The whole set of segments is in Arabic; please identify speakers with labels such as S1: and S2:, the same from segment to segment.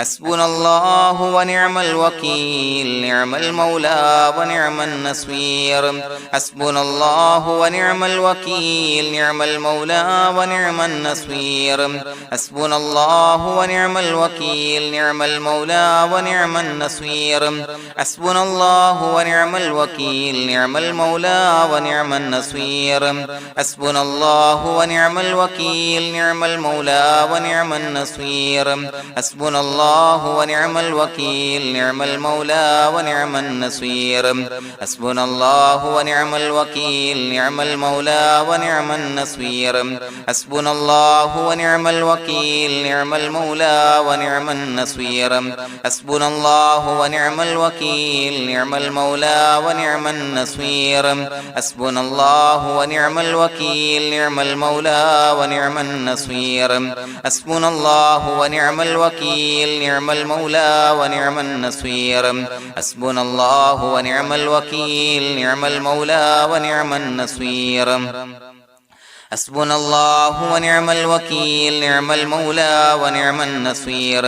S1: حسبنا الله ونعم الوكيل نعم المولى ونعم النصير حسبنا الله ونعم الوكيل نعم المولى ونعم النصير حسبنا الله ونعم الوكيل نعم المولى ونعم النصير حسبنا الله ونعم الوكيل نعم المولى ونعم النصير حسبنا الله ونعم الوكيل نعم المولى ونعم النصير حسبنا الله ونعم الوكيل نعم المولى ونعم النصير حسبنا الله ونعم الوكيل نعم المولى ونعم النصير حسبنا الله ونعم الوكيل نعم المولى ونعم النصير حسبنا الله ونعم الوكيل نعم المولى ونعم النصير حسبنا الله ونعم الوكيل نعم المولى ونعم النصير حسبنا الله ونعم الوكيل نعم المولى ونعم النصير حسبنا الله ونعم الوكيل نعم المولى ونعم النصير حسبنا الله ونعم الوكيل نعم المولى ونعم النصير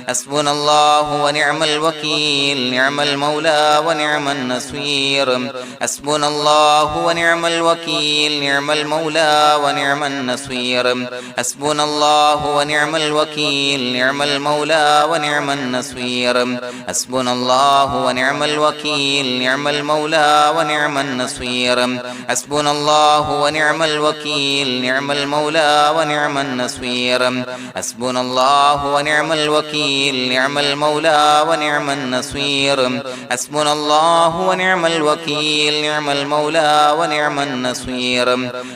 S1: حسبنا الله ونعم الوكيل نعم المولى ونعم النصير حسبنا الله ونعم الوكيل نعم المولى ونعم النصير حسبنا الله ونعم الوكيل نعم المولى ونعم النصير حسبنا الله ونعم الوكيل نعم المولى ونعم النصير حسبنا الله ونعم الوكيل نعم المولى ونعم النصير حسبنا الله ونعم الوكيل نعم المولى ونعم النصير حسبنا الله ونعم الوكيل نعم المولى ونعم النصير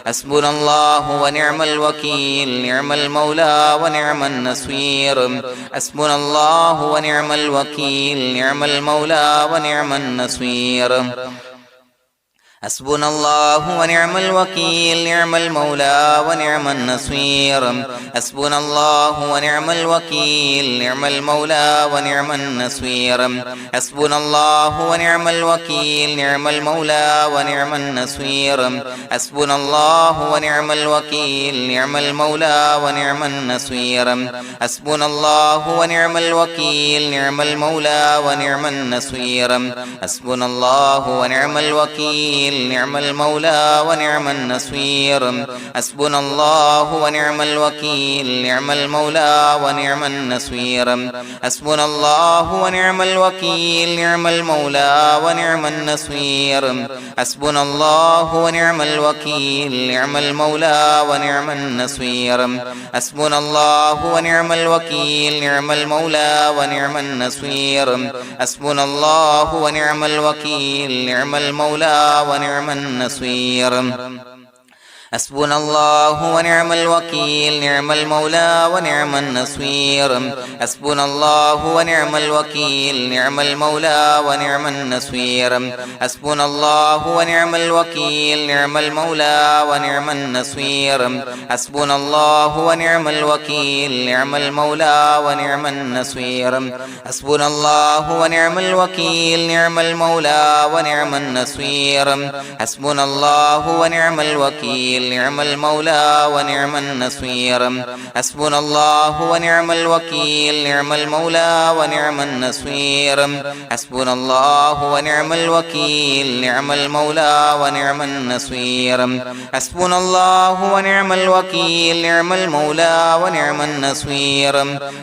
S1: حسبنا الله ونعم الوكيل نعم المولى ونعم النصير حسبنا الله ونعم الوكيل نعم المولى ونعم النصير حسبنا الله ونعم الوكيل نعم المولى ونعم النصير حسبنا الله ونعم الوكيل نعم المولى ونعم النصير حسبنا الله ونعم الوكيل نعم المولى ونعم النصير حسبنا الله ونعم الوكيل نعم المولى ونعم النصير حسبنا الله ونعم الوكيل نعم المولى ونعم النصير حسبنا الله ونعم الوكيل نعم المولى ونعم النصير حسبنا الله ونعم الوكيل نعم المولى ونعم النصير حسبنا الله ونعم الوكيل نعم المولى ونعم النصير حسبنا الله ونعم الوكيل نعم المولى ونعم النصير حسبنا الله ونعم الوكيل نعم المولى ونعم النصير حسبنا الله ونعم الوكيل نعم المولى ونعم النصير حسبنا الله ونعم الوكيل نعم المولى ونعم النصير حسبنا الله ونعم الوكيل نعم المولى ونعم النصير حسبنا الله ونعم الوكيل نعم المولى ونعم النصير حسبنا الله ونعم الوكيل نعم المولى ونعم النصير حسبنا الله ونعم الوكيل نعم المولى ونعم النصير حسبنا الله ونعم الوكيل نعم المولى ونعم النصير حسبنا الله ونعم الوكيل نعم المولى ونعم النصير حسبنا الله ونعم الوكيل نعم المولى ونعم النصير حسبنا الله ونعم الوكيل نعم المولى ونعم النصير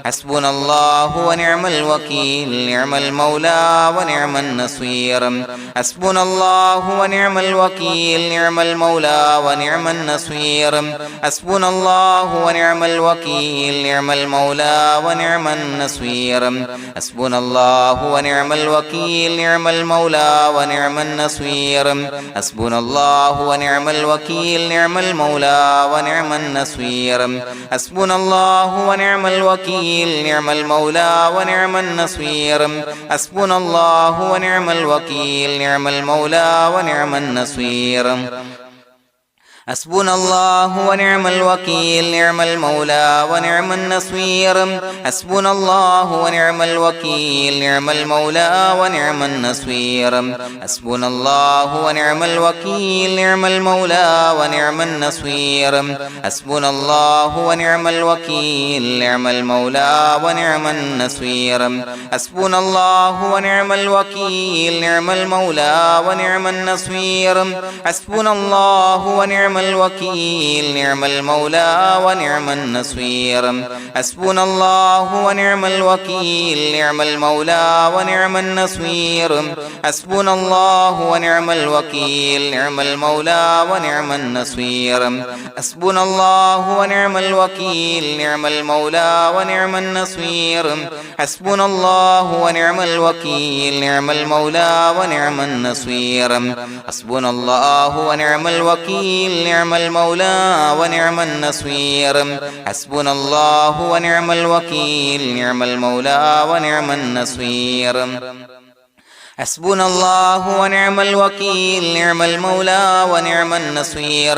S1: حسبنا الله ونعم الوكيل نعم المولى ونعم النصير حسبنا الله ونعم الوكيل نعم المولى ونعم النصير حسبنا الله ونعم الوكيل نعم المولى ونعم النصير حسبنا الله ونعم الوكيل نعم المولى ونعم النصير حسبنا الله ونعم الوكيل نعم المولى ونعم النصير حسبنا الله ونعم الوكيل نعم المولى ونعم النصير حسبنا الله ونعم الوكيل نعم المولى ونعم النصير حسبنا الله ونعم الوكيل نعم المولى ونعم النصير حسبنا الله ونعم الوكيل نعم المولى ونعم النصير حسبنا الله ونعم الوكيل نعم المولى ونعم النصير حسبنا الله ونعم الوكيل نعم المولى ونعم النصير حسبنا الله ونعم الوكيل نعم المولى ونعم النصير حسبنا الله ونعم الوكيل نعم المولى ونعم النصير حسبنا الله ونعم الوكيل نعم المولى ونعم النصير حسبنا الله ونعم الوكيل نعم المولى ونعم النصير حسبنا الله ونعم الوكيل نعم المولى ونعم النصير حسبنا الله ونعم الوكيل نعم المولى ونعم النصير حسبنا الله ونعم الوكيل نعم المولى ونعم النصير حسبنا الله ونعم الوكيل نعم المولى ونعم النصير حسبنا الله ونعم الوكيل نعم المولى ونعم النصير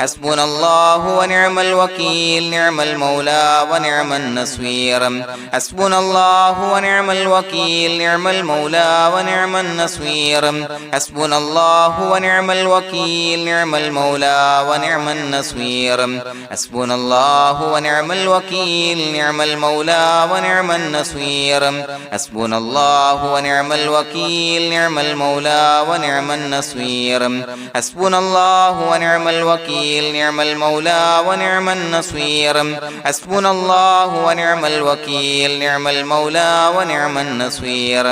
S1: حسبنا الله ونعم الوكيل نعم المولى ونعم النصير حسبنا الله ونعم الوكيل نعم المولى ونعم النصير حسبنا الله ونعم الوكيل نعم المولى ونعم النصير حسبنا الله ونعم الوكيل نعم المولى ونعم النصير حسبنا الله ونعم الوكيل نعم المولى ونعم النصير حسبنا الله ونعم الوكيل نعم المولى ونعم النصير حسبنا الله ونعم الوكيل نعم المولى ونعم النصير حسبنا الله ونعم الوكيل نعم المولى ونعم النصير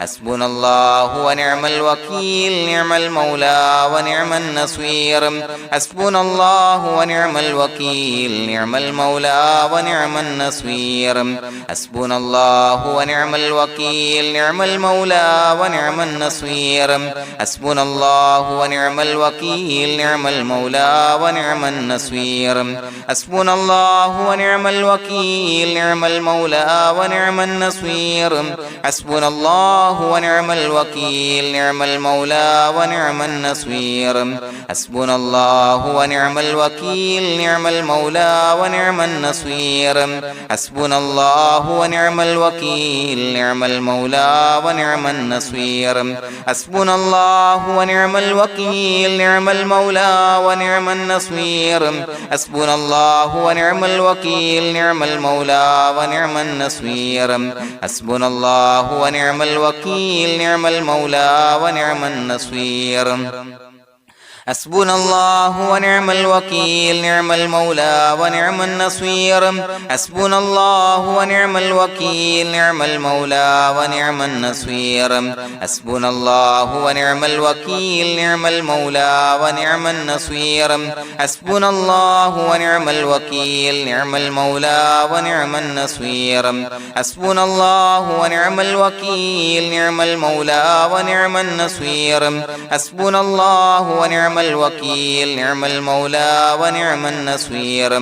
S1: حسبنا الله ونعم الوكيل نعم المولى ونعم النصير حسبنا الله ونعم الوكيل نعم المولى ونعم النصير حسبنا الله ونعم الوكيل نعم المولى ونعم النصير حسبنا الله ونعم الوكيل نعم المولى ونعم النصير حسبنا الله ونعم الوكيل نعم المولى ونعم النصير حسبنا الله ونعم الوكيل نعم المولى ونعم النصير حسبنا الله ونعم الوكيل نعم المولى ونعم النصير حسبنا الله ونعم الوكيل نعم المولى ونعم النصير حسبنا الله ونعم الوكيل نعم المولى ونعم النصير حسبنا الله ونعم الوكيل نعم المولى ونعم النصير حسبنا الله ونعم الوكيل نعم المولى ونعم النصير حسبنا الله ونعم الوكيل نعم المولى ونعم النصير حسبنا الله ونعم الوكيل نعم المولى ونعم النصير حسبنا الله ونعم الوكيل نعم المولى ونعم النصير حسبنا الله ونعم الوكيل نعم المولى ونعم النصير حسبنا الله ونعم الوكيل نعم المولى ونعم النصير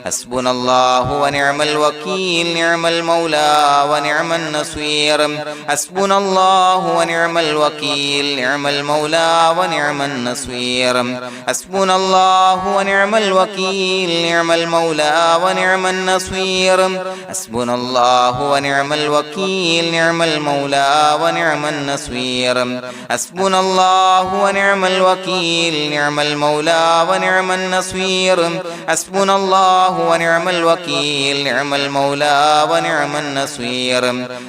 S1: حسبنا الله ونعم الوكيل نعم المولى ونعم النصير حسبنا الله ونعم الوكيل نعم المولى ونعم النصير حسبنا الله ونعم الوكيل نعم المولى ونعم النصير حسبنا الله ونعم الوكيل نعم المولى ونعم النصير حسبنا الله ونعم الوكيل نعم المولى ونعم النصير حسبنا الله ونعم الوكيل نعم المولى ونعم النصير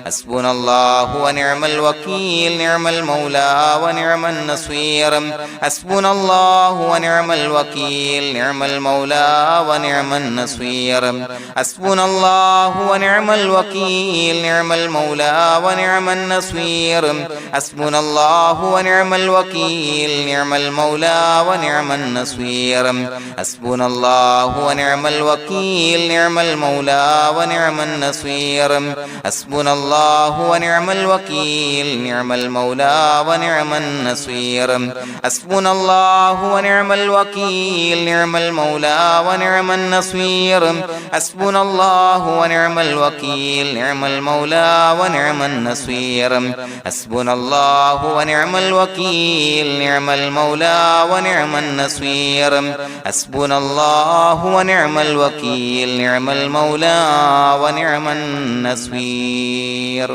S1: حسبنا الله ونعم الوكيل نعم المولى ونعم النصير حسبنا الله ونعم الوكيل نعم المولى ونعم النصير حسبنا الله ونعم الوكيل نعم المولى ونعم النصير حسبنا الله ونعم الوكيل نعم المولى ونعم النصير حسبنا الله ونعم الوكيل نعم المولى ونعم النصير حسبنا الله ونعم الوكيل نعم المولى ونعم النصير حسبنا الله ونعم الوكيل نعم المولى ونعم النصير حسبنا الله ونعم الوكيل نعم المولى ونعم النصير حسبنا الله ونعم الوكيل نعم المولى ونعم النصير حسبنا الله ونعم الوكيل نعم المولى ونعم النصير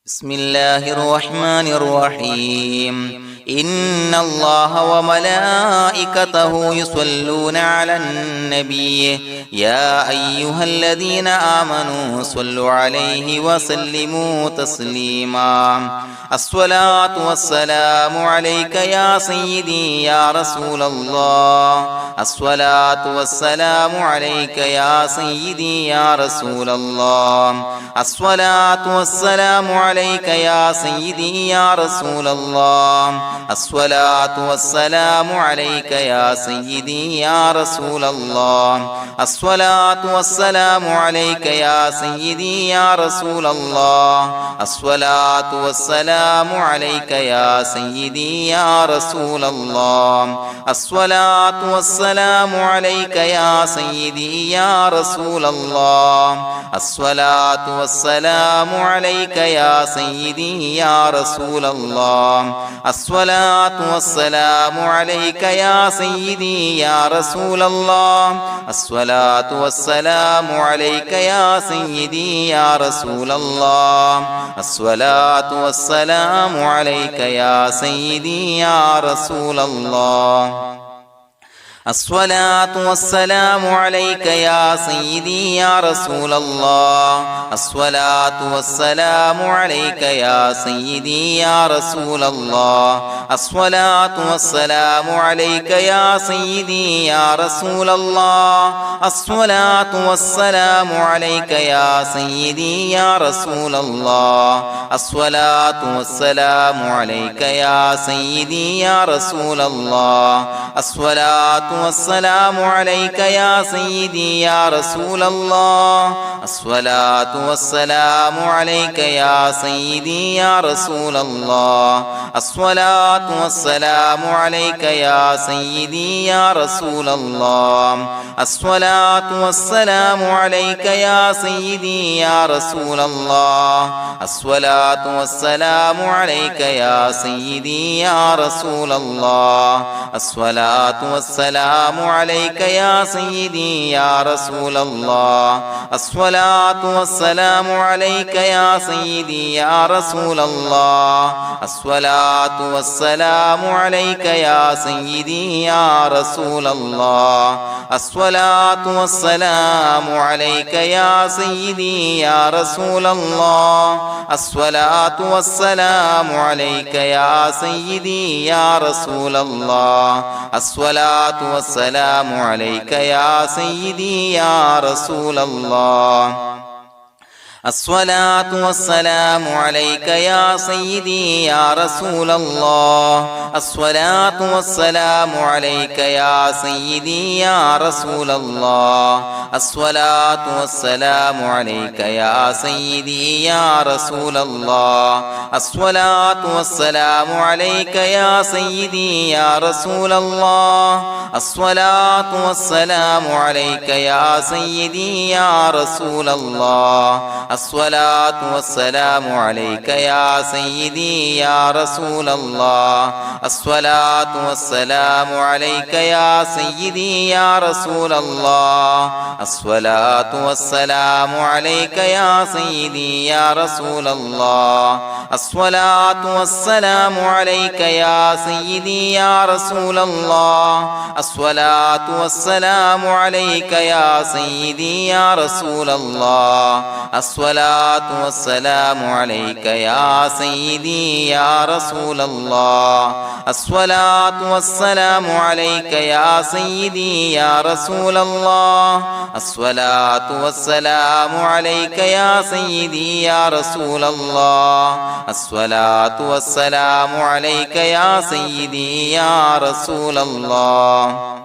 S1: بسم الله الرحمن الرحيم إن الله وملائكته يصلون على النبي يا أيها الذين آمنوا صلوا عليه وسلموا تسليما الصلاة والسلام عليك يا سيدي يا رسول الله الصلاة والسلام عليك يا سيدي يا رسول الله الصلاة والسلام عليك يا سيدي يا رسول الله الصلاة والسلام عليك يا سيدي يا رسول الله الصلاة والسلام عليك يا سيدي يا رسول الله الصلاة والسلام عليك يا سيدي يا رسول الله الصلاة والسلام عليك يا سيدي يا رسول الله الصلاة والسلام عليك يا سيدي يا رسول الله الصلاة والسلام عليك يا سيدي يا رسول الله الصلاة والسلام عليك يا سيدي يا رسول الله الصلاة والسلام عليك يا سيدي يا رسول الله الصلاة والسلام عليك يا سيدي يا رسول الله الصلاة والسلام عليك يا سيدي يا رسول الله الصلاة والسلام عليك يا سيدي يا رسول الله الصلاة والسلام عليك يا سيدي يا رسول الله الصلاة والسلام عليك يا سيدي يا رسول الله الصلاة والسلام عليك يا سيدي يا رسول الله الصلاة والسلام عليك يا سيدي يا رسول الله الصلاة والسلام عليك يا سيدي يا رسول الله الصلاة والسلام عليك يا سيدي يا رسول الله الصلاة والسلام عليك يا سيدي يا رسول الله الصلاة والسلام عليك يا سيدي يا رسول الله الصلاة والسلام عليك يا سيدي يا رسول الله الصلاة والسلام عليك يا سيدي يا رسول الله الصلاة والسلام عليك يا سيدي يا رسول الله الصلاة والسلام عليك يا سيدي يا رسول الله الصلاة والسلام عليك يا سيدي يا رسول الله الصلاة والسلام عليك يا سيدي يا رسول الله الصلاة والسلام عليك يا سيدي يا رسول الله الصلاة والسلام عليك يا سيدي يا رسول الله الصلاة والسلام عليك يا سيدي يا رسول الله الصلاة والسلام عليك يا سيدي يا رسول الله الصلاة والسلام عليك يا سيدي يا رسول الله الصلاة والسلام عليك يا سيدي يا رسول الله الصلاة والسلام عليك يا سيدي يا رسول الله الصلاة والسلام عليك يا سيدي يا رسول الله الصلاة والسلام عليك يا سيدي يا رسول الله الصلاة والسلام عليك يا سيدي يا رسول الله الصلاة والسلام عليك يا سيدي يا رسول الله الصلاة والسلام عليك يا سيدي يا رسول الله الصلاة والسلام عليك يا سيدي يا رسول الله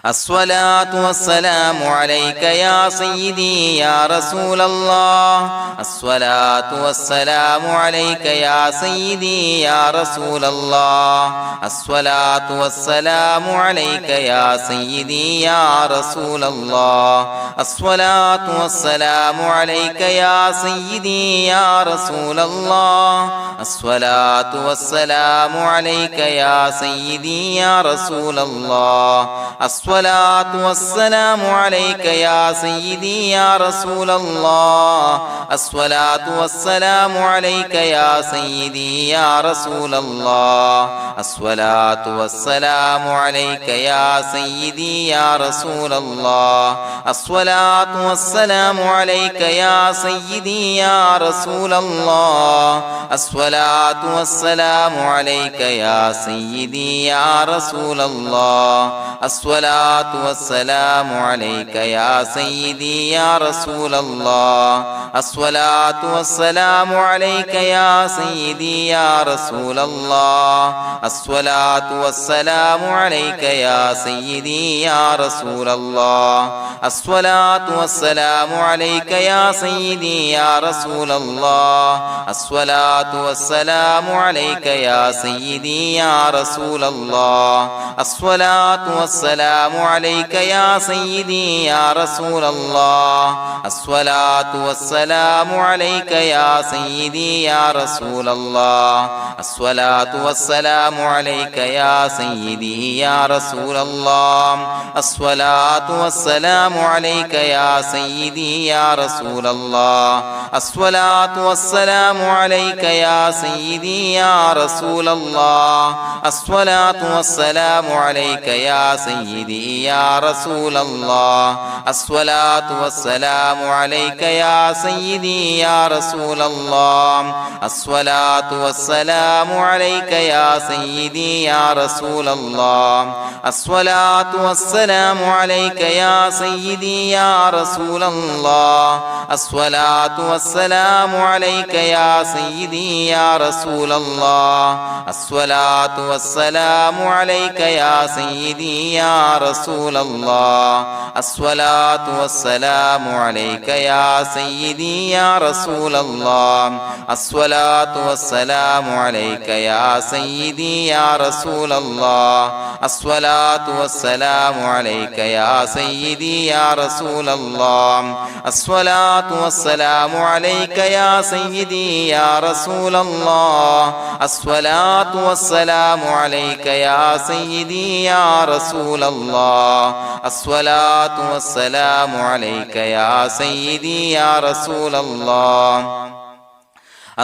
S1: الصلاة والسلام عليك يا سيدي يا رسول الله الصلاة والسلام عليك يا سيدي يا رسول الله الصلاة والسلام عليك يا سيدي يا رسول الله الصلاة والسلام عليك يا سيدي يا رسول الله الصلاة والسلام عليك يا سيدي يا رسول الله الصلاة والسلام عليك يا سيدي يا رسول الله الصلاة والسلام عليك يا سيدي يا رسول الله الصلاة والسلام عليك يا سيدي يا رسول الله الصلاة والسلام عليك يا سيدي يا رسول الله الصلاة والسلام عليك يا سيدي يا رسول الله الصلاة والسلام عليك يا سيدي يا رسول الله الصلاة والسلام عليك يا سيدي يا رسول الله الصلاة والسلام عليك يا سيدي يا رسول الله الصلاة والسلام عليك يا سيدي يا رسول الله الصلاة والسلام عليك يا سيدي يا رسول الله الصلاة والسلام عليك يا سيدي يا رسول الله الصلاة والسلام عليك يا سيدي يا رسول الله الصلاة والسلام عليك يا سيدي يا رسول الله الصلاة والسلام عليك يا سيدي يا رسول الله الصلاة والسلام عليك يا سيدي يا رسول الله الصلاة والسلام عليك يا سيدي يا رسول الله الصلاة والسلام عليك يا سيدي يا رسول الله الصلاة والسلام عليك يا سيدي يا رسول الله الصلاة والسلام عليك يا سيدي يا رسول الله الصلاة والسلام عليك يا سيدي يا رسول الله الصلاة والسلام عليك يا سيدي يا رسول الله الصلاة والسلام عليك يا سيدي يا رسول الله الصلاة والسلام عليك يا سيدي يا رسول الله الصلاة والسلام عليك يا سيدي يا رسول الله الصلاة والسلام عليك يا سيدي يا رسول الله الصلاة والسلام عليك يا سيدي يا رسول الله الصلاة والسلام عليك يا سيدي يا رسول الله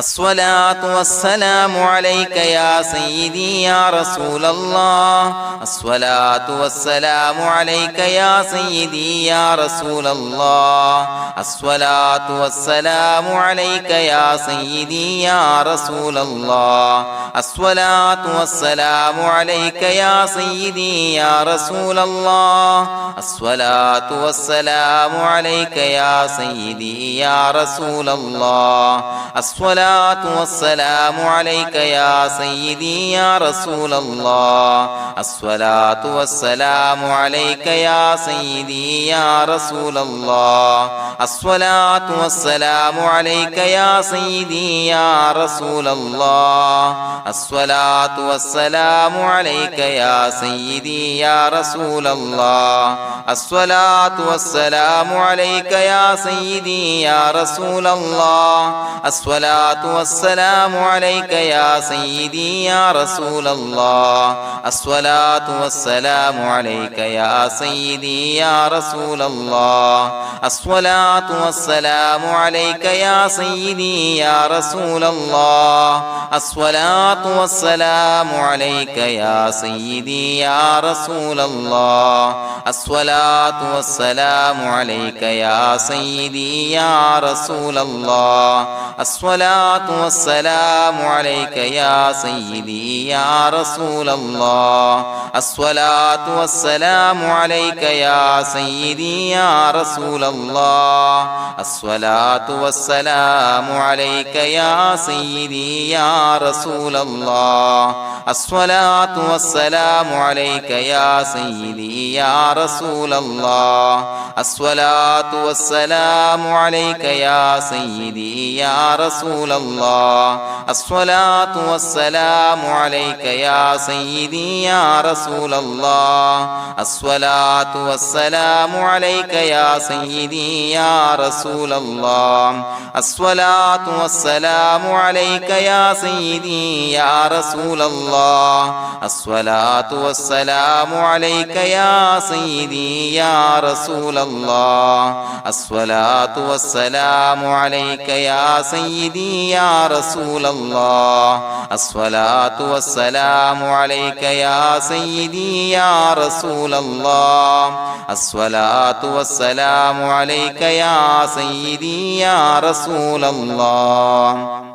S1: الصلاة والسلام عليك يا سيدي يا رسول الله الصلاة والسلام عليك يا سيدي يا رسول الله الصلاة والسلام عليك يا سيدي يا رسول الله الصلاة والسلام عليك يا سيدي يا رسول الله الصلاة والسلام عليك يا سيدي يا رسول الله الصلاة والسلام عليك يا سيدي يا رسول الله الصلاة والسلام عليك يا سيدي يا رسول الله الصلاة والسلام عليك يا سيدي يا رسول الله الصلاة والسلام عليك يا سيدي يا رسول الله الصلاة والسلام عليك يا سيدي يا رسول الله الصلاة والسلام عليك يا سيدي يا رسول الله الصلاة والسلام عليك يا سيدي يا رسول الله الصلاة والسلام عليك يا سيدي يا رسول الله الصلاة والسلام عليك يا سيدي يا رسول الله الصلاة والسلام عليك يا سيدي يا رسول الله الصلاة الصلاة والسلام عليك يا سيدي يا رسول الله الصلاة والسلام عليك يا سيدي يا رسول الله الصلاة والسلام عليك يا سيدي يا رسول الله الصلاة والسلام عليك يا سيدي يا رسول الله الصلاة والسلام عليك يا سيدي يا رسول الله الصلاة والسلام عليك يا سيدي يا رسول الله الصلاة والسلام عليك يا سيدي يا رسول الله الصلاة والسلام عليك يا سيدي يا رسول الله الصلاة والسلام عليك يا سيدي يا رسول الله الصلاة والسلام عليك يا سيدي يا رسول الله الصلاة والسلام عليك يا سيدي يا رسول الله الصلاة والسلام عليك يا سيدي يا رسول الله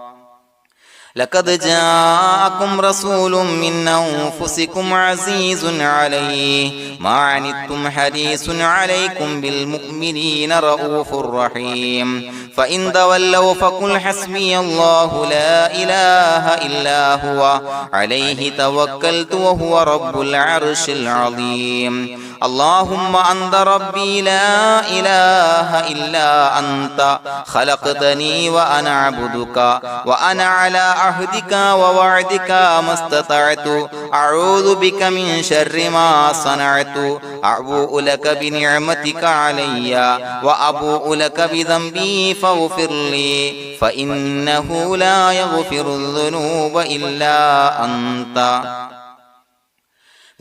S1: لقد جاءكم رسول من أنفسكم عزيز عليه ما عنتم حريص عليكم بالمؤمنين رؤوف رحيم فإن تولوا فقل حسبي الله لا إله إلا هو عليه توكلت وهو رب العرش العظيم اللهم أنت ربي لا إله إلا أنت خلقتني وأنا عبدك وأنا على عهدك ووعدك ما استطعت أعوذ بك من شر ما صنعت أبوء لك بنعمتك علي وأبوء لك بذنبي فاغفر لي فإنه لا يغفر الذنوب إلا أنت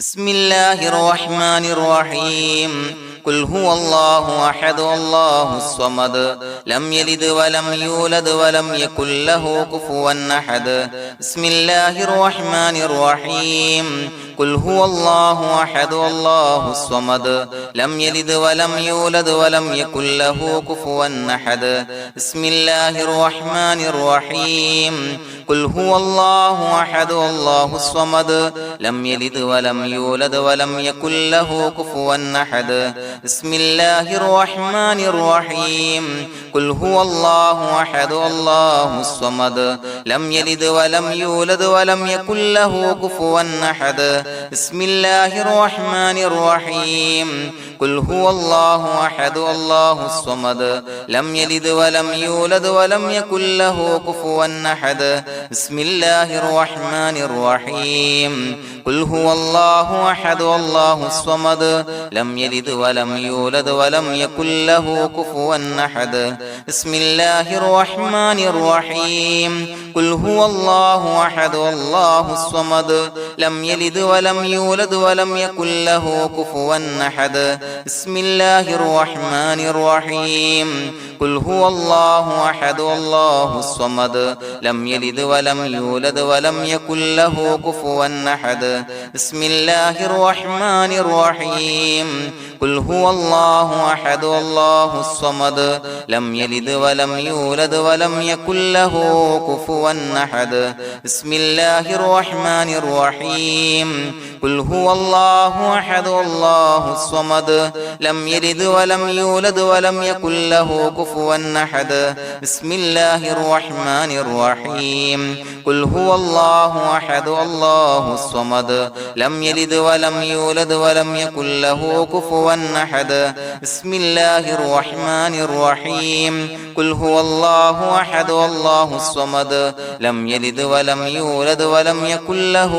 S1: بسم الله الرحمن الرحيم قل هو الله أحد الله الصمد لم يلد ولم يولد ولم يكن له كفوا أحد بسم الله الرحمن الرحيم قل هو الله أحد الله الصمد لم يلد ولم يولد ولم يكن له كفوا أحد بسم الله الرحمن الرحيم قل هو الله أحد الله الصمد لم يلد ولم يولد ولم يكن له كفوا أحد بسم الله الرحمن الرحيم قل هو الله أحد الله الصمد لم يلد ولم يولد ولم يكن له كفوا أحد بسم الله الرحمن الرحيم قل هو الله أحد الله الصمد لم يلد ولم يولد ولم يكن له كفوا أحد بسم الله الرحمن الرحيم قل هو الله أحد الله الصمد لم يلد ولم يولد ولم يكن له كفوا أحد بسم الله الرحمن الرحيم قل هو الله أحد الله الصمد لم يلد ولم يولد ولم يكن له كفوا أحد بسم الله الرحمن الرحيم قل هو الله أحد الله الصمد لم يلد ولم يولد ولم يكن له كفوا أحد بسم الله الرحمن الرحيم قل هو الله أحد الله الصمد لم يلد ولم يولد ولم يكن له كفوا أحد بسم الله الرحمن الرحيم قل هو الله أحد الله الصمد لم يلد ولم يولد ولم يكن له كفوا أحد بسم الله الرحمن الرحيم قل هو الله أحد الله الصمد لم يلد ولم يولد ولم يكن له كفوا أحد بسم الله الرحمن الرحيم قل هو الله أحد الله الصمد لم يلد ولم يولد ولم يكن له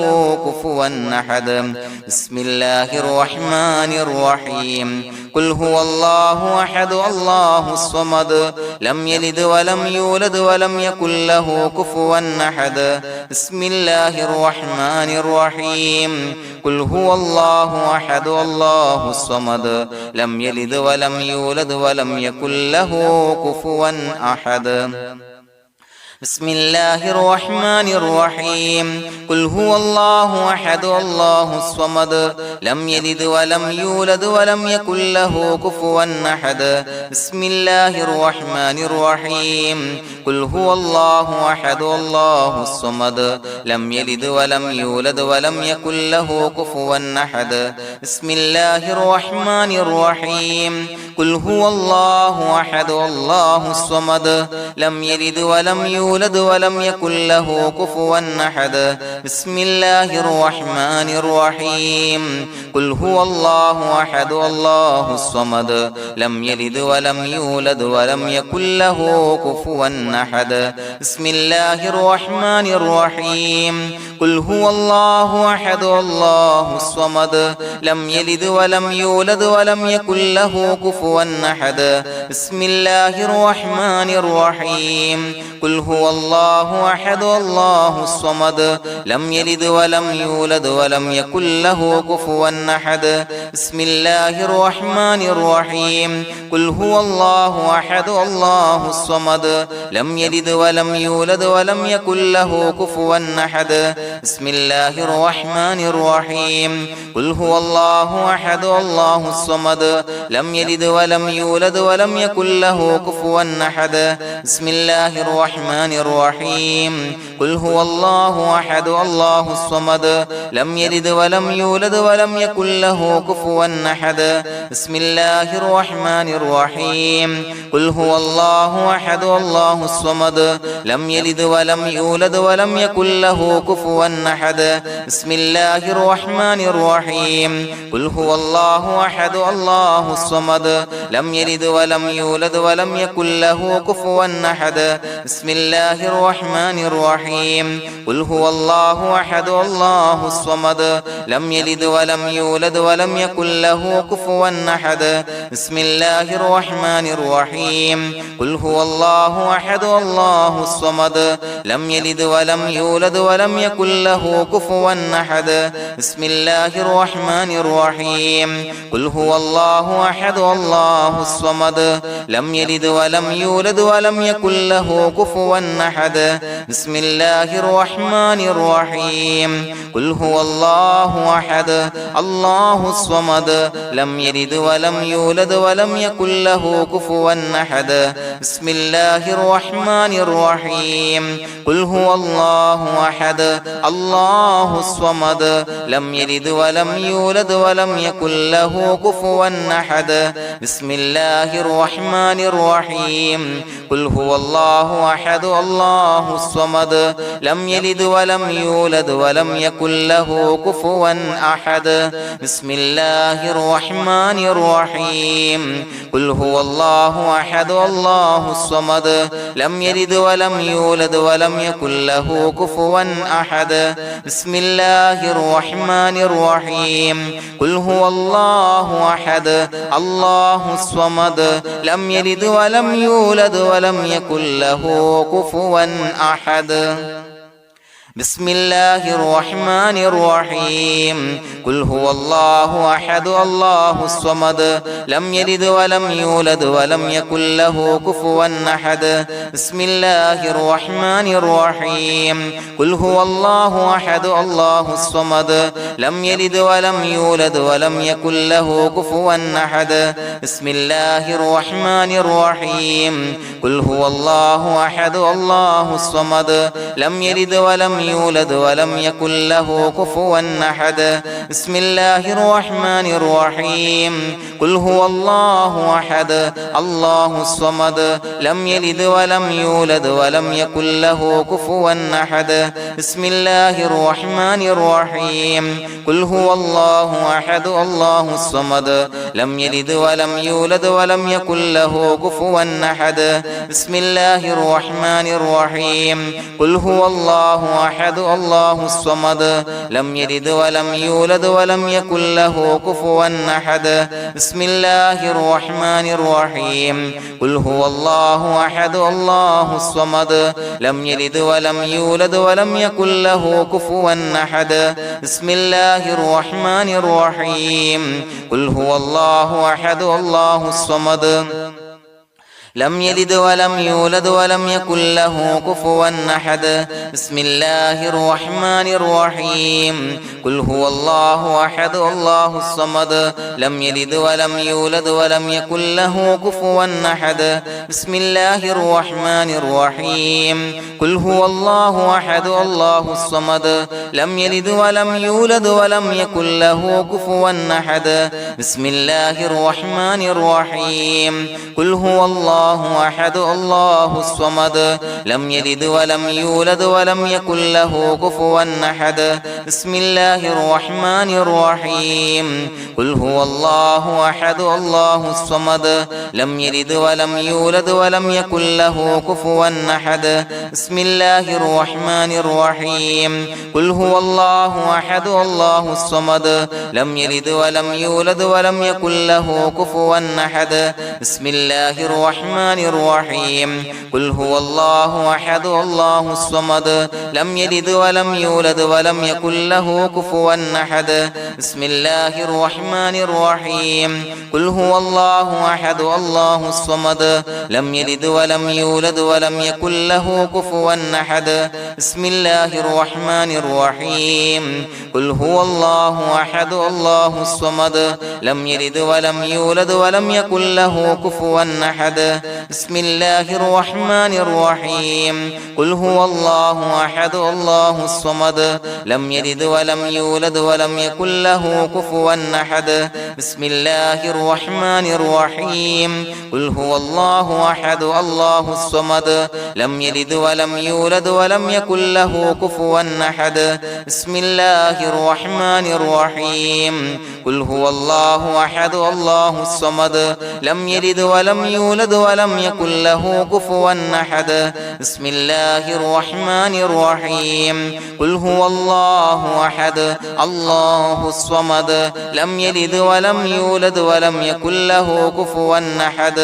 S1: كفوا أحد بسم الله الرحمن الرحيم قل هو الله أحد الله الصمد لم يلد ولم يولد ولم يكن له كفوا أحد بسم الله الرحمن الرحيم قل هو الله أحد الله الصمد لم يلد ولم يولد ولم يكن له كفوا أحد بسم الله الرحمن الرحيم قل هو الله أحد الله الصمد لم يلد ولم يولد ولم يكن له كفوا أحد بسم الله الرحمن الرحيم قل هو الله أحد الله الصمد لم يلد ولم يولد ولم يكن له كفوا أحد بسم الله الرحمن الرحيم قل هو الله أحد الله الصمد لم يلد ولم يولد ولم يكن له كفوا أحد بسم الله الرحمن الرحيم قل هو الله أحد الله الصمد لم يلد ولم يولد ولم يكن له كفوا أحد بسم الله الرحمن الرحيم قل هو الله أحد الله الصمد لم يلد ولم يولد ولم يكن له كفوا أحد بسم الله الرحمن الرحيم قل هو الله أحد الله الصمد لم يلد ولم يولد ولم يكن له كفوا أحد بسم الله الرحمن الرحيم قل هو الله أحد الله الصمد لم يلد ولم يولد ولم يكن له كفوا أحد بسم الله الرحمن الرحيم قل هو الله أحد الله الصمد لم يلد ولم يولد ولم يكن له كفوا أحد بسم الله الرحمن الرحيم قل هو الله أحد الله الصمد لم يلد ولم يولد ولم يكن له كفوا أحد بسم الله الرحمن الرحيم قل هو الله أحد الله الصمد لم يلد ولم يولد ولم يكن له كفوا أحد بسم الله الرحمن الرحيم قل هو الله أحد الله الصمد لم يلد ولم يولد ولم يكن له كفوا أحد بسم الله الرحمن الرحيم قل هو الله أحد الله الصمد لم يلد ولم يولد ولم يكن له كفوا أحد بسم الله الرحمن الرحيم قل هو الله أحد الله الصمد لم يلد ولم يولد ولم يكن له كفوا أحد بسم الله الرحمن الرحيم قل هو الله أحد الله الصمد لم يلد ولم يولد ولم يكن له كفوا أحد بسم الله الرحمن الرحيم قل هو الله أحد الله الصمد لم يلد ولم يولد ولم يكن له كفوا أحد بسم الله الرحمن الرحيم قل هو الله أحد الله الصمد لم يلد ولم يولد ولم يكن له كفوا أحد بسم الله الرحمن الرحيم قل هو الله أحد الله الصمد لم يلد ولم يولد ولم يكن له كفوا أحد بسم الله الرحمن الرحيم قل هو الله أحد الله الصمد لم يلد ولم يولد ولم يكن له كفوا أحد بسم الله الرحمن الرحيم قل هو الله أحد الله الصمد لم يلد ولم يولد ولم يكن له كفوا أحد بسم الله الرحمن الرحيم قل هو الله أحد الله الصمد لم يلد ولم يولد ولم يكن له كفوا أحد بسم الله الرحمن الرحيم قل هو الله أحد الله الصمد لم يلد ولم يولد ولم يكن له كفوا أحد بسم الله الرحمن الرحيم قل هو الله أحد الله الصمد لم يلد ولم يولد ولم يكن له كفوا أحد بسم الله الرحمن الرحيم قل هو الله أحد الله الصمد لم يلد ولم يولد ولم يكن له كفوا أحد بسم الله الرحمن الرحيم قل هو الله أحد الله الصمد لم يلد ولم يولد ولم يكن له كفوا أحد بسم الله الرحمن الرحيم قل هو الله أحد الله الصمد لم يلد ولم يولد ولم يكن له كفوا أحد بسم الله الرحمن الرحيم قل هو الله أحد الله الصمد لم يلد ولم يولد ولم يكن له كفوا أحد بسم الله الرحمن الرحيم قل هو الله أحد الله الصمد لم يلد ولم يولد ولم يكن له كفوا أحد بسم الله الرحمن الرحيم قل هو الله أحد الله الصمد لم يلد ولم يولد ولم يكن له كفوا أحد بسم الله الرحمن الرحيم قل هو الله أحد الله الصمد لم يلد ولم يولد ولم يكن له كفوا أحد بسم الله الرحمن الرحيم قل هو الله أحد الله الصمد لم يلد ولم يولد ولم يكن له كفوا أحد بسم الله الرحمن الرحيم قل هو الله أحد الله الصمد لم يلد ولم يولد ولم يكن له كفوا أحد بسم الله الرحمن الرحيم قل هو الله أحد الله الصمد لم يلد ولم يولد ولم يكن له كفوا أحد بسم الله الرحمن الرحيم قل هو الله أحد الله الصمد لم يلد ولم يولد ولم يكن له كفوا أحد بسم الله الرحمن الرحيم قل هو الله أحد الله الصمد لم يلد ولم يولد ولم يكن له كفوا أحد بسم الله الرحمن الرحيم قل هو الله أحد الله الصمد لم يلد ولم يولد ولم يكن له كفوا أحد بسم الله الرحمن الرحيم قل هو الله أحد الله الصمد لم يلد ولم يولد ولم يكن له كفوا أحد بسم الله الرحمن الرحيم قل هو الله أحد الله الصمد لم يلد ولم يولد ولم يكن له كفوا أحد بسم الله الرحمن الرحيم قل هو الله أحد الله الصمد لم يلد ولم يولد ولم يكن له كفوا أحد بسم الله الرحمن الرحيم قل هو الله أحد الله الصمد لم يلد ولم يولد ولم يكن له كفوا أحد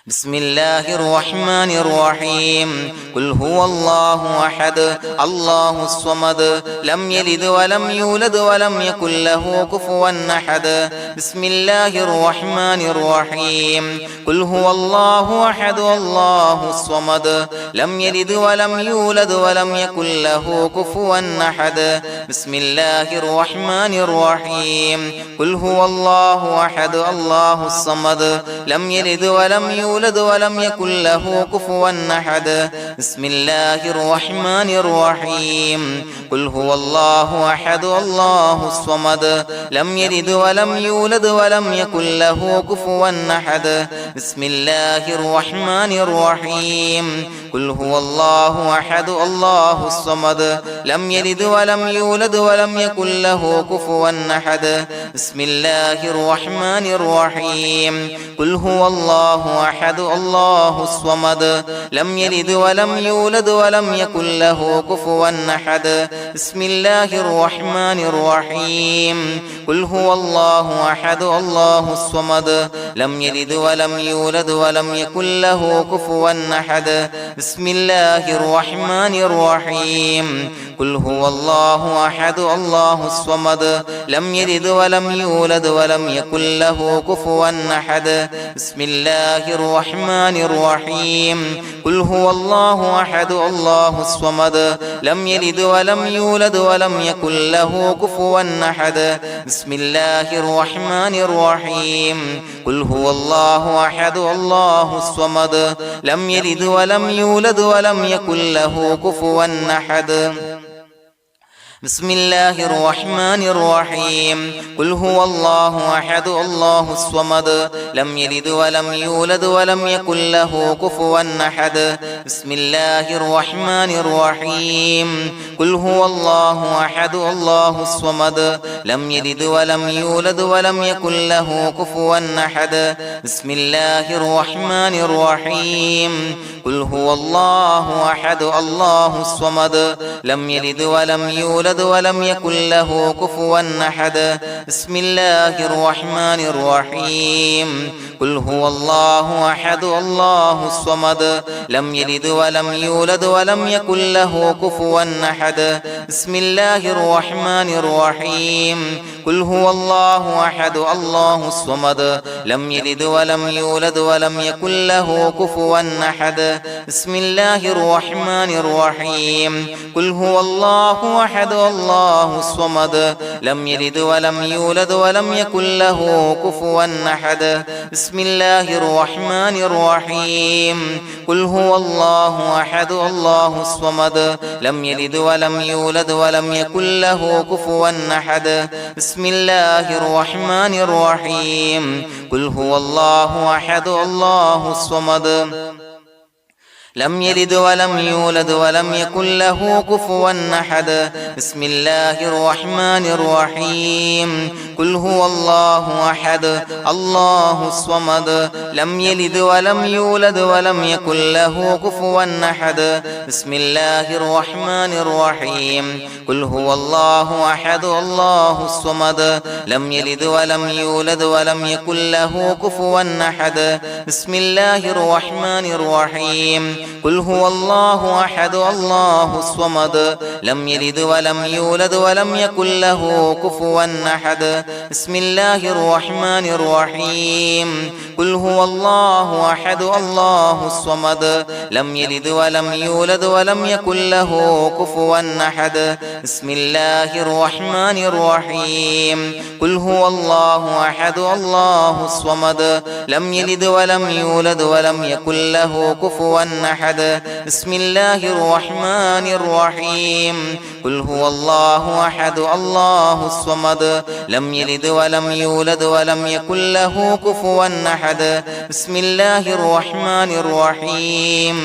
S1: بسم الله الرحمن الرحيم قل هو الله أحد الله الصمد لم يلد ولم يولد ولم يكن له كفوا أحد بسم الله الرحمن الرحيم قل هو الله أحد الله الصمد لم يلد ولم يولد ولم يكن له كفوا أحد بسم الله الرحمن الرحيم قل هو الله أحد الله الصمد لم يلد ولم يولد ولم يكن له كفوا أحد بسم الله الرحمن الرحيم قل هو الله أحد الله الصمد لم يلد ولم يولد ولم يكن له كفوا أحد بسم الله الرحمن الرحيم قل هو الله أحد الله الصمد لم يلد ولم يولد ولم يكن له كفوا أحد بسم الله الرحمن الرحيم قل هو الله أحد الله الصمد لم يلد ولم يولد ولم يكن له كفوا أحد بسم الله الرحمن الرحيم قل هو الله أحد الله الصمد لم يلد ولم يولد ولم يكن له كفوا أحد بسم الله الرحمن الرحيم قل هو الله أحد الله الصمد لم يلد ولم يولد ولم يكن له كفوا أحد بسم الله الرحمن الرحيم قل هو الله أحد الله الصمد لم يلد ولم يولد ولم يكن له كفوا أحد بسم الله الرحمن الرحيم قل هو الله أحد الله الصمد لم يلد ولم يولد ولم يكن له كفوا أحد بسم الله الرحمن الرحيم قل هو الله أحد الله الصمد لم يلد ولم يولد ولم يكن له كفوا أحد بسم الله الرحمن الرحيم قل هو الله أحد الله الصمد لم يلد ولم يولد ولم يكن له كفوا أحد بسم الله الرحمن الرحيم قل هو الله أحد الله الصمد لم يلد ولم يولد يولد ولم يكن له كفوا أحد بسم الله الرحمن الرحيم قل هو الله أحد الله الصمد لم يلد ولم يولد ولم يكن له كفوا أحد بسم الله الرحمن الرحيم قل هو الله أحد الله الصمد لم يلد ولم يولد ولم يكن له كفوا أحد بسم الله الرحمن الرحيم قل هو الله أحد الله الصمد لم يلد ولم يولد ولم يكن له كفوا أحد بسم الله الرحمن الرحيم قل هو الله أحد الله الصمد لم يلد ولم يولد ولم يكن له كفوا أحد بسم الله الرحمن الرحيم قل هو الله أحد الله الصمد لم يلد ولم يولد ولم يكن له كفوا أحد بسم الله الرحمن الرحيم قل هو الله أحد الله الصمد لم يلد ولم يولد ولم يكن له كفوا أحد بسم الله الرحمن الرحيم قل هو الله أحد الله الصمد لم يلد ولم يولد ولم يكن له كفوا أحد بسم الله الرحمن الرحيم قل هو الله أحد الله الصمد لم يلد ولم يولد ولم يكن له كفوا أحد بسم الله الرحمن الرحيم قل هو الله أحد الله الصمد لم يلد ولم يولد ولم يكن له كفوا أحد بسم الله الرحمن الرحيم قل هو الله أحد الله الصمد لم يلد ولم يولد ولم يكن له كفوا أحد بسم الله الرحمن الرحيم قل هو الله أحد الله الصمد لم يلد ولم يولد ولم يكن له كفوا أحد بسم الله الرحمن الرحيم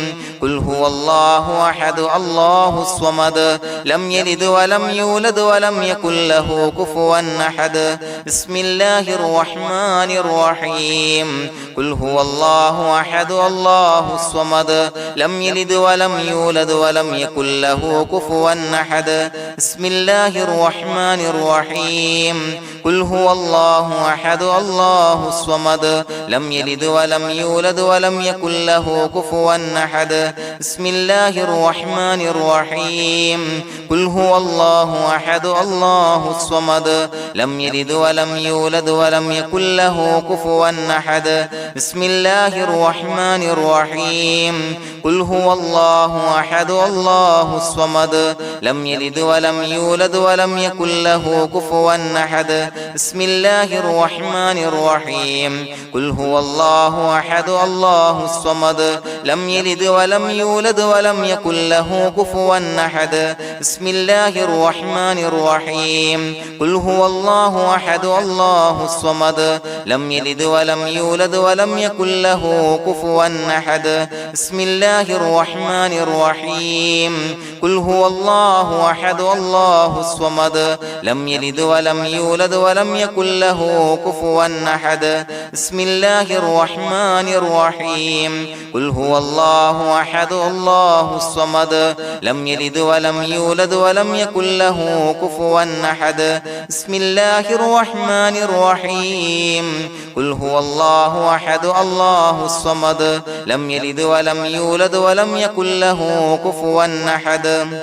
S1: قل هو الله أحد الله الصمد لم يلد ولم يولد ولم يكن له كفوا أحد بسم الله الرحمن الرحيم قل هو الله أحد الله الصمد لم يلد ولم يولد ولم يكن له كفوا أحد بسم الله الرحمن الرحيم قل هو الله أحد الله الصمد لم يلد ولم يولد ولم يكن له كفوا أحد بسم الله الرحمن الرحيم قل هو الله أحد الله الصمد لم يلد ولم يولد ولم يكن له كفوا أحد بسم الله الرحمن الرحيم قل هو الله أحد الله الصمد لم يلد ولم يولد ولم يكن له كفوا أحد بسم الله الرحمن الرحيم قل هو الله أحد الله الصمد لم يلد ولم يولد ولم يكن له كفوا أحد بسم الله الرحمن الرحيم قل هو الله أحد الله الصمد لم يلد ولم يولد ولم يكن له كفوا أحد بسم الله الرحمن الرحيم قل هو الله أحد الله الصمد لم يلد ولم يولد ولم يكن له كفوا أحد بسم الله الرحمن الرحيم قل هو الله أحد الله الصمد لم يلد ولم يولد ولم يكن له كفوا أحد بسم الله الرحمن الرحيم قل هو الله أحد الله الصمد لم يلد ولم يولد ولم يكن له كفوا أحد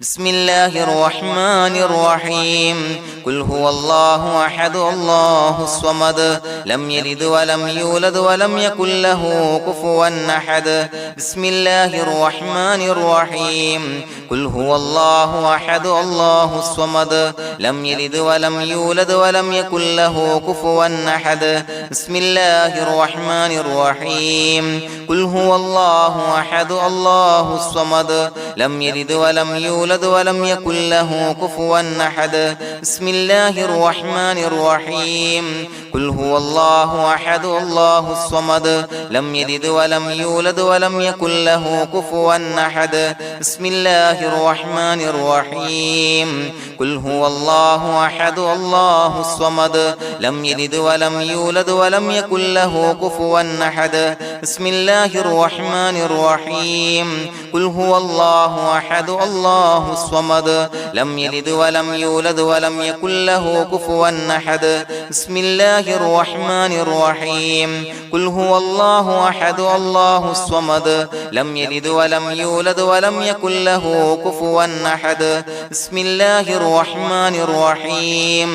S1: بسم الله الرحمن الرحيم قل هو الله أحد الله الصمد لم يلد ولم يولد ولم يكن له كفوا أحد بسم الله الرحمن الرحيم قل هو الله أحد الله الصمد لم يلد ولم يولد ولم يكن له كفوا أحد بسم الله الرحمن الرحيم قل هو الله أحد الله الصمد لم يلد ولم يولد ولم يكن له كفوا أحد بسم الله الرحمن الرحيم قل هو الله أحد الله الصمد لم يلد ولم يولد ولم يكن له كفوا أحد بسم الله الرحمن الرحيم قل هو الله أحد الله الصمد لم يلد ولم يولد ولم يكن له كفوا أحد بسم الله الرحمن الرحيم قل هو الله الله أحد الله الصمد لم يلد ولم يولد ولم يكن له كفوا أحد بسم الله الرحمن الرحيم قل هو الله أحد الله الصمد لم يلد ولم يولد ولم يكن له كفوا أحد بسم الله الرحمن الرحيم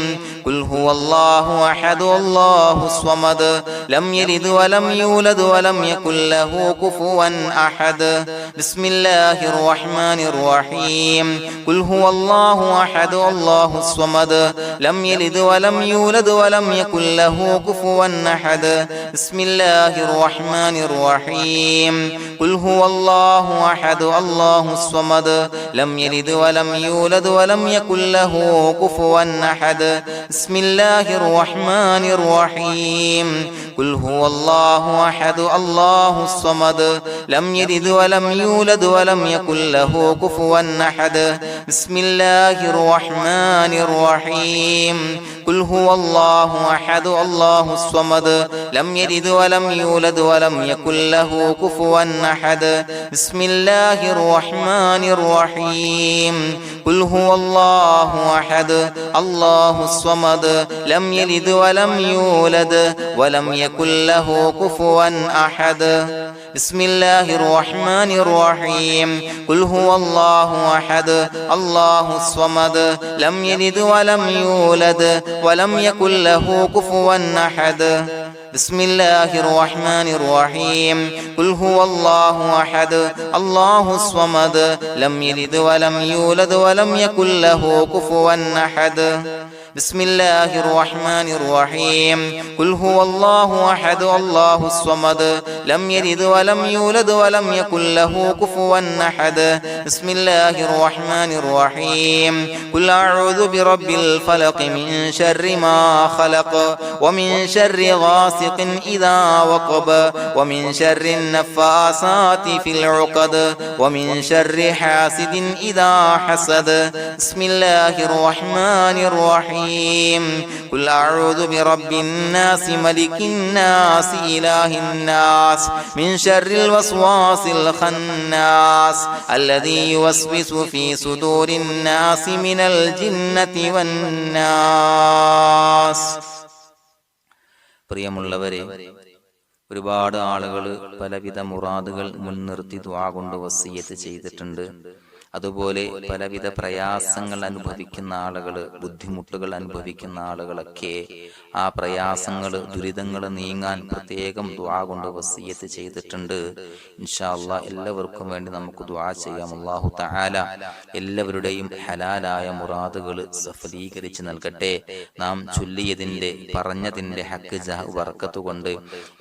S1: قل هو الله أحد الله الصمد لم يلد ولم يولد ولم يكن له كفوا أحد بسم الله الرحمن الرحيم قل هو الله أحد الله الصمد لم يلد ولم يولد ولم يكن له كفوا أحد بسم الله الرحمن الرحيم قل هو الله أحد الله الصمد لم يلد ولم يولد ولم يكن له كفوا أحد بسم الله الرحمن الرحيم قل هو الله أحد الله الصمد لم يلد ولم يولد ولم يكن له كفوا أحد بسم الله الرحمن الرحيم قل هو الله أحد الله الصمد لم يلد ولم يولد ولم يكن له كفوا أحد بسم الله الرحمن الرحيم قل هو الله أحد الله الصمد لم يلد ولم يولد ولم يكن له كفوا أحد بسم الله الرحمن الرحيم قل هو الله أحد الله الصمد لم يلد ولم يولد ولم يكن له كفوا أحد بسم الله الرحمن الرحيم قل هو الله أحد الله الصمد لم يلد ولم يولد ولم يكن له كفوا أحد بسم الله الرحمن الرحيم قل هو الله أحد الله الصمد لم يلد ولم يولد ولم يكن له كفوا أحد بسم الله الرحمن الرحيم قل أعوذ برب الفلق من شر ما خلق ومن شر غاسق إذا وقب ومن شر النفاثات في العقد ومن شر حاسد إذا حسد بسم الله الرحمن الرحيم قل أعوذ برب الناس ملك الناس إله الناس من شر الوسواس الخناس الذي يوسوس في صدور الناس من الجنة والناس. പ്രിയമുള്ളവരെ, ഒരുപാട് ആളുകൾ പലവിധ മുറാദുകൾ മുൻനിർത്തി ദുആ കൊണ്ട് വസിയ്യത്ത് ചെയ്തിട്ടുണ്ട്. അതുപോലെ പലവിധ പ്രയാസങ്ങൾ അനുഭവിക്കുന്ന ആളുകൾ, ബുദ്ധിമുട്ടുകൾ അനുഭവിക്കുന്ന ആളുകളൊക്കെ ആ പ്രയാസങ്ങൾ, ദുരിതങ്ങൾ നീങ്ങാൻ പ്രത്യേകം ദുആ കൊണ്ട് വസിയ്യത്ത് ചെയ്തിട്ടുണ്ട്. ഇൻഷാ അല്ലാഹ് എല്ലാവർക്കും വേണ്ടി നമുക്ക് ദുആ ചെയ്യാം. അല്ലാഹു തആല എല്ലാവരുടെയും ഹലാലായ മുറാദുകൾ സഫലീകരിച്ച് നൽകട്ടെ. നാം ചൊല്ലിയതിന്റെ, പറഞ്ഞതിന്റെ ഹക്ക് ജാഹ് ബർക്കത്ത് കൊണ്ട്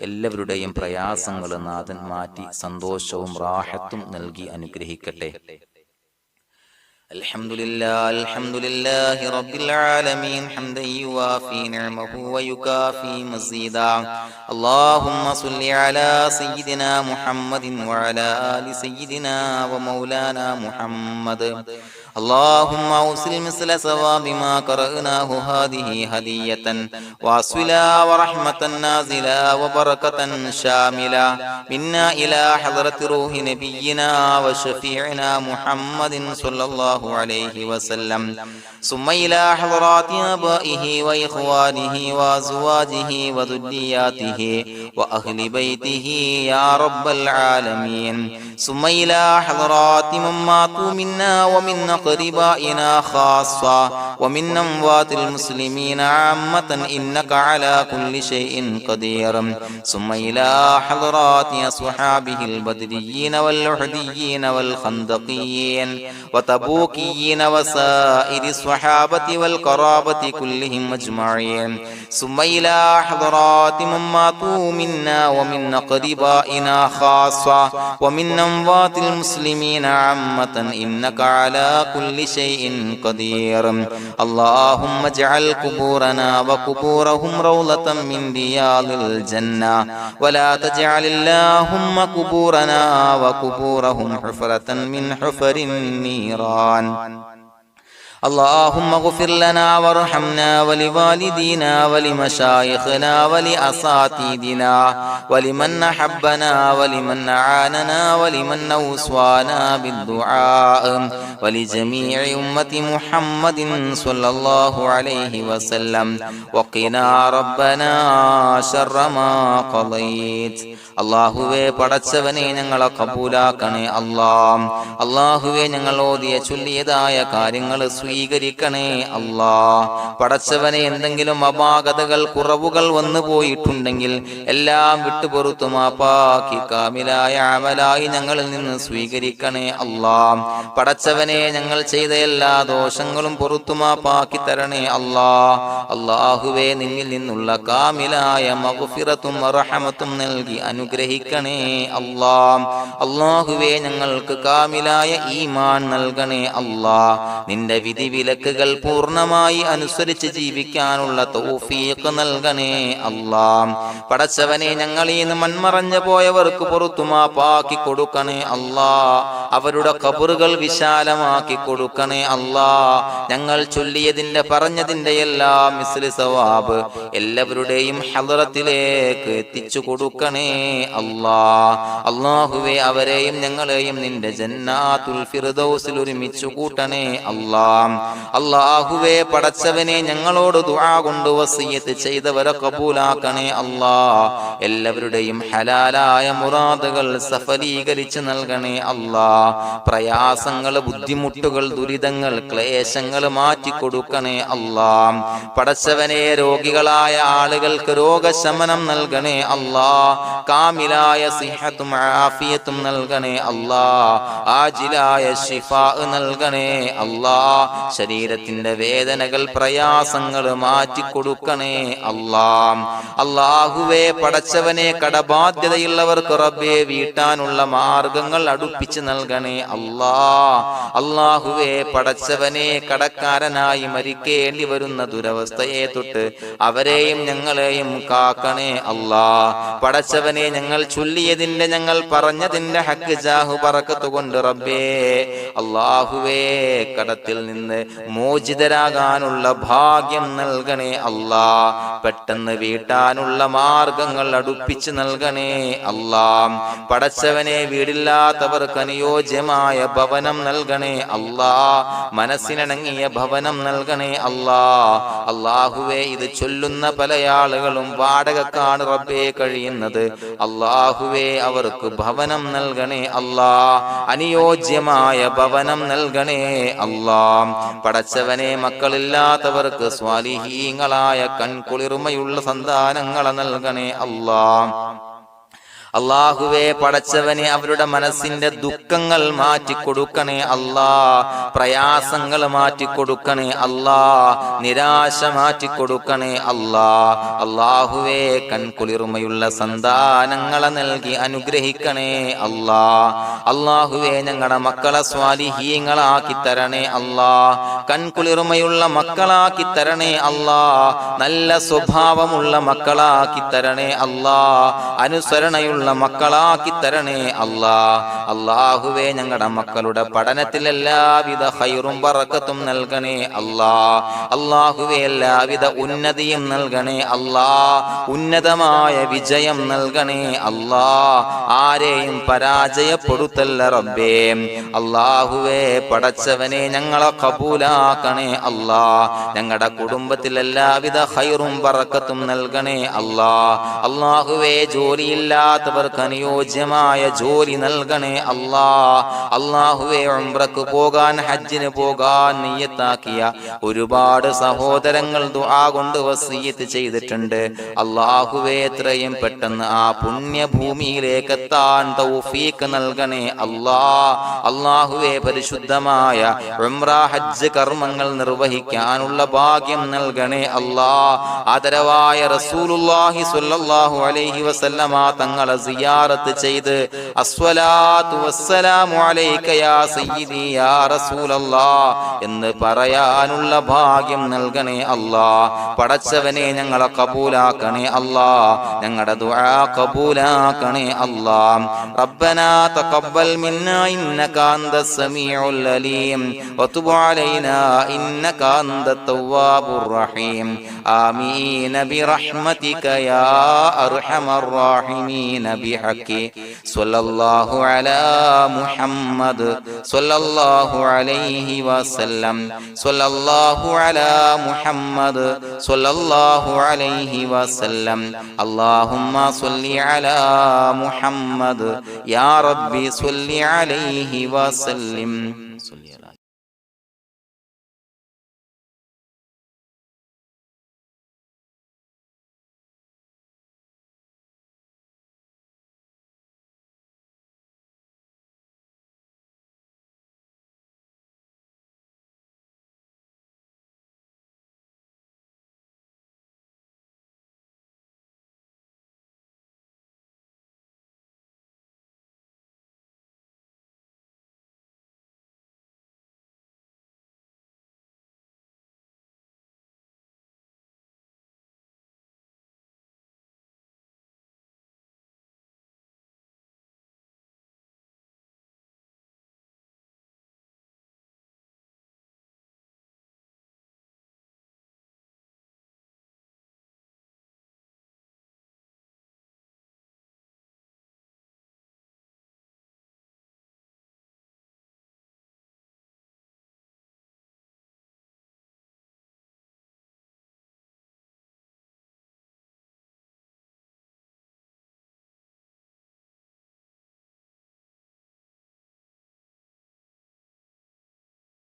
S1: എല്ലാവരുടെയും പ്രയാസങ്ങൾ നാഥൻ മാറ്റി സന്തോഷവും റാഹത്തും നൽകി അനുഗ്രഹിക്കട്ടെ. الحمد لله رب العالمين حمدا يوافي نعمه ويكافي مزيدا. اللهم صل على سيدنا محمد وعلى آل سيدنا ومولانا محمد. اللهم أوصل مثل ثواب ما قرأناه هذه هدية واصلا ورحمة نازلا وبركة شاملة منا إلى حضرة روح نبينا وشفيعنا محمد صلى الله عليه وسلم، ثم إلى حضرات آبائه وإخوانه وأزواجه وذرياته وأهل بيته يا رب العالمين، ثم إلى حضرات من ماتوا منا ومن أقربائنا خاصة ومن أموات المسلمين عامة إنك على كل شيء قدير، ثم إلى حضرات أصحابه البدريين والأحديين والخندقيين وتبوكيين وسائر الصحابة والقرابة كلهم أجمعين، ثم إلى حضرات من ماتوا منا ومن أقربائنا خاصة ومن أموات المسلمين عامة إنك على كل شيء قدير. اللهم اجعل قبورنا وقبورهم روضة من رياض الجنة، ولا تجعل اللهم قبورنا وقبورهم حفرة من حفر النيران. اللهم اغفر لنا وارحمنا ولوالدينا ولمشايخنا ولأساتذتنا ولمن أحبنا ولمن أعاننا ولمن أوصانا بالدعاء ولجميع أمة محمد صلى الله عليه وسلم وقنا ربنا شر ما قضيت. അള്ളാഹുവേ പടച്ചവനെ ഞങ്ങളെ കബൂലാക്കണേ അല്ലാഹ്. അള്ളാഹുവേ ഞങ്ങൾ ഓതിയ ചൊല്ലിയതായ കാര്യങ്ങൾ സ്വീകരിക്കണേ അല്ലാഹ്. പടച്ചവനെ എന്തെങ്കിലും അപാകതകൾ കുറവുകൾ വന്നു പോയിട്ടുണ്ടെങ്കിൽ എല്ലാം വിട്ടുപൊറുത്തു മാപ്പാക്കി കാമിലായ അമലായി ഞങ്ങളിൽ നിന്ന് സ്വീകരിക്കണേ അല്ലാഹ്. പടച്ചവനെ ഞങ്ങൾ ചെയ്ത എല്ലാ ദോഷങ്ങളും പൊറുത്തു മാപ്പാക്കി തരണേ അല്ലാഹ്. അള്ളാഹുവേ നിന്നിൽ നിന്നുള്ള കാമിലായ മഗ്ഫിറത്തും റഹമത്തും നൽകി അനുഗ്രഹിക്കണേ അല്ലാഹ്. അല്ലാഹുവേ ഞങ്ങൾക്ക് കാമിലായ ഈമാൻ നൽകണേ അല്ലാഹ്. നിന്റെ വിധി വിലക്കുകൾ പൂർണ്ണമായി അനുസരിച്ച് ജീവിക്കാനുള്ള തൗഫീഖ് നൽകണേ അല്ലാഹ്. പടച്ചവനെ ഞങ്ങളിൽ നിന്ന് മൺമറഞ്ഞു പോയവർക്ക് പുറത്തു മാപ്പാക്കി കൊടുക്കണേ അല്ലാഹ്. അവരുടെ ഖബറുകൾ വിശാലമാക്കി കൊടുക്കണേ അല്ലാഹ്. ഞങ്ങൾ ചൊല്ലിയതിന്റെ പറഞ്ഞതിന്റെ എല്ലാം മിസ്ലി സവാബ് എല്ലാവരുടെയും ഹളറത്തിലേക്ക് എത്തിച്ചു കൊടുക്കണേ അല്ലാഹ്. അല്ലാഹുവേ അവരെയും ഞങ്ങളെയും നിന്റെ ജന്നാത്തുൽ ഫിർദൗസിൽ ഒരുമിച്ചു കൂട്ടണേ അല്ലാഹ്. അല്ലാഹുവേ പടച്ചവനെ ഞങ്ങളോട് ദുആ കൊണ്ട് വസിയത്ത് ചെയ്തവരെ കബൂലാക്കണേ അല്ലാഹ്. എല്ലാവരുടെയും ഹലാലായ മുറാദുകൾ സഫലീകരിച്ച് നൽകണേ അല്ലാഹ്. പ്രയാസങ്ങൾ, ബുദ്ധിമുട്ടുകൾ, ദുരിതങ്ങൾ, ക്ലേശങ്ങൾ മാറ്റിക്കൊടുക്കണേ അല്ലാഹ്. പടച്ചവനെ രോഗികളായ ആളുകൾക്ക് രോഗശമനം നൽകണേ അല്ലാഹ്. കാമിലായ സിഹത്തും ആഫിയത്തും നൽകണേ അല്ലാഹ്. ആജിലായ ശിഫാ നൽകണേ അല്ലാഹ്. ശരീരത്തിന്റെ വേദനകൾ, പ്രയാസങ്ങൾ മാറ്റിക്കൊടുക്കണേ അല്ലാഹ്. അല്ലാഹുവേ പടച്ചവനെ കടബാധ്യതയുള്ളവർക്ക് റബ്ബേ വീട്ടാനുള്ള മാർഗങ്ങൾ അടുപ്പിച്ച് നൽകണേ അല്ലാഹ്. അല്ലാഹുവേ പടച്ചവനെ കടക്കാരനായി മരിക്കേണ്ടി വരുന്ന ദുരവസ്ഥയെ തൊട്ട് അവരെയും ഞങ്ങളെയും കാക്കണേ അല്ലാഹ്. പടച്ചവനെ ഞങ്ങൾ ചൊല്ലിയതിന്റെ, ഞങ്ങൾ പറഞ്ഞതിന്റെ ഹക്ക് ജാഹു ബറക്കത്ത് കൊണ്ട് റബ്ബേ അല്ലാഹുവേ കടത്തിൽ നിന്ന് മോചിതരാകാനുള്ള ഭാഗ്യം നൽകണേ അല്ലാഹ്. പെട്ടെന്ന് വീട്ടാനുള്ള മാർഗങ്ങൾ അടുപ്പിച്ച് നൽകണേ അല്ലാഹ്. പടച്ചവനെ വീടില്ലാത്തവർക്ക് അനുയോജ്യമായ ഭവനം നൽകണേ അല്ലാഹ്. മനസ്സിനിണങ്ങിയ ഭവനം നൽകണേ അല്ലാഹ്. അല്ലാഹുവേ ഇത് ചൊല്ലുന്ന പല ആളുകളും വാടകക്കാണ് റബ്ബേ കഴിയുന്നത്. അല്ലാഹുവേ അവർക്ക് ഭവനം നൽകണേ അല്ലാഹ്. അനുയോജ്യമായ ഭവനം നൽകണേ അല്ലാഹ്. പടച്ചവനെ മക്കളില്ലാത്തവർക്ക് സ്വാലിഹീങ്ങളായ കൺകുളിർമയുള്ള സന്താനങ്ങളെ നൽകണേ അല്ലാഹ്. അല്ലാഹുവേ പടച്ചവനെ അവരുടെ മനസ്സിന്റെ ദുഃഖങ്ങൾ മാറ്റിക്കൊടുക്കണേ അല്ലാഹ്. പ്രയാസങ്ങൾ മാറ്റിക്കൊടുക്കണേ അല്ലാഹ്. നിരാശ മാറ്റിക്കൊടുക്കണേ അല്ലാഹ്. അല്ലാഹുവേ കൺകുളിർമയുള്ള സന്താനങ്ങളെ നൽകി അനുഗ്രഹിക്കണേ അല്ലാഹ്. അല്ലാഹുവേ ഞങ്ങളുടെ മക്കളെ സ്വാലിഹീങ്ങളാക്കി തരണേ അല്ലാഹ്. കൺകുളിർമയുള്ള മക്കളാക്കി തരണേ അല്ലാഹ്. നല്ല സ്വഭാവമുള്ള മക്കളാക്കി തരണേ അല്ലാഹ്. അനുസരണയുള്ള മക്കളാക്കി തരണേ അല്ലാഹ്. അല്ലാഹുവേ ഞങ്ങളുടെ മക്കളുടെ പഠനത്തിൽ എല്ലാവിധ ഖൈറും ബറക്കത്തും നൽകണേ അല്ലാഹ്. അല്ലാഹുവേ എല്ലാവിധ ഉന്നതിയും നൽകണേ അല്ലാഹ്. ഉന്നതമായ വിജയം നൽകണേ അല്ലാഹ്. ആരെയും പരാജയപ്പെടുത്തല്ല റബ്ബേ. അല്ലാഹുവേ പടച്ചവനെ ഞങ്ങളെ കബൂലാക്കണേ അല്ലാഹ്. ഞങ്ങളുടെ കുടുംബത്തിൽ എല്ലാവിധ ഖൈറും ബറക്കത്തും നൽകണേ അല്ലാഹ്. അല്ലാഹുവേ ജോലിയില്ലാത്ത അനുയോജ്യമായ ജോലി നൽകണേ അല്ലാഹ്. അല്ലാഹുവേ ഉംറക്ക് പോകാൻ, ഹജ്ജിന് പോകാൻ നിയ്യത്താക്കിയ ഒരുപാട് സഹോദരങ്ങൾ ദുആ കൊണ്ട് വസിയത്ത് ചെയ്തിട്ടുണ്ട്. അല്ലാഹുവേ എത്രയും പെട്ടെന്ന് ആ പുണ്യഭൂമിയിലേക്ക് എത്താൻ തൗഫീഖ് നൽകണേ അല്ലാഹ്. അല്ലാഹുവേ പരിശുദ്ധമായ ഉംറ ഹജ്ജ് കർമ്മങ്ങൾ നിർവഹിക്കാനുള്ള ഭാഗ്യം നൽകണേ അല്ലാഹ്. ആദരവായ റസൂലുള്ളാഹി സ്വല്ലല്ലാഹു അലൈഹി വസല്ലമ തങ്ങളെ സിയാറത്ത് ചെയ്ത് അസ്സലാത്തു വസ്സലാമു അലൈക യാ സയ്യിദി യാ റസൂലല്ലാഹ് എന്ന് പറയാനുള്ള ഭാഗ്യം നൽകണേ അല്ലാഹ്. പടച്ചവനെ ഞങ്ങളെ കബൂലാക്കണേ അല്ലാഹ്, ഞങ്ങളുടെ ദുആ കബൂലാക്കണേ അല്ലാഹ്. റബ്ബനാ തഖബ്ബൽ മിന്നാ ഇന്നക അന്തസ് സമീഉൽ അലീം വതുബ് അലൈനാ ഇന്നക അന്തത് തവ്വാബുർ റഹീം. ആമീൻ ബിറഹ്മതിക യാ അർഹമർ റഹീമീൻ ബിഹഖി സ്വല്ലല്ലാഹു അലാ മുഹമ്മദ് സ്വല്ലല്ലാഹു അലൈഹി വസല്ലം സ്വല്ലല്ലാഹു അലാ മുഹമ്മദ് സ്വല്ലല്ലാഹു അലൈഹി വസല്ലം. അല്ലാഹുമ്മ സ്വല്ലി അലാ മുഹമ്മദ് യാ റബ്ബി സ്വല്ലി അലൈഹി വസല്ലം.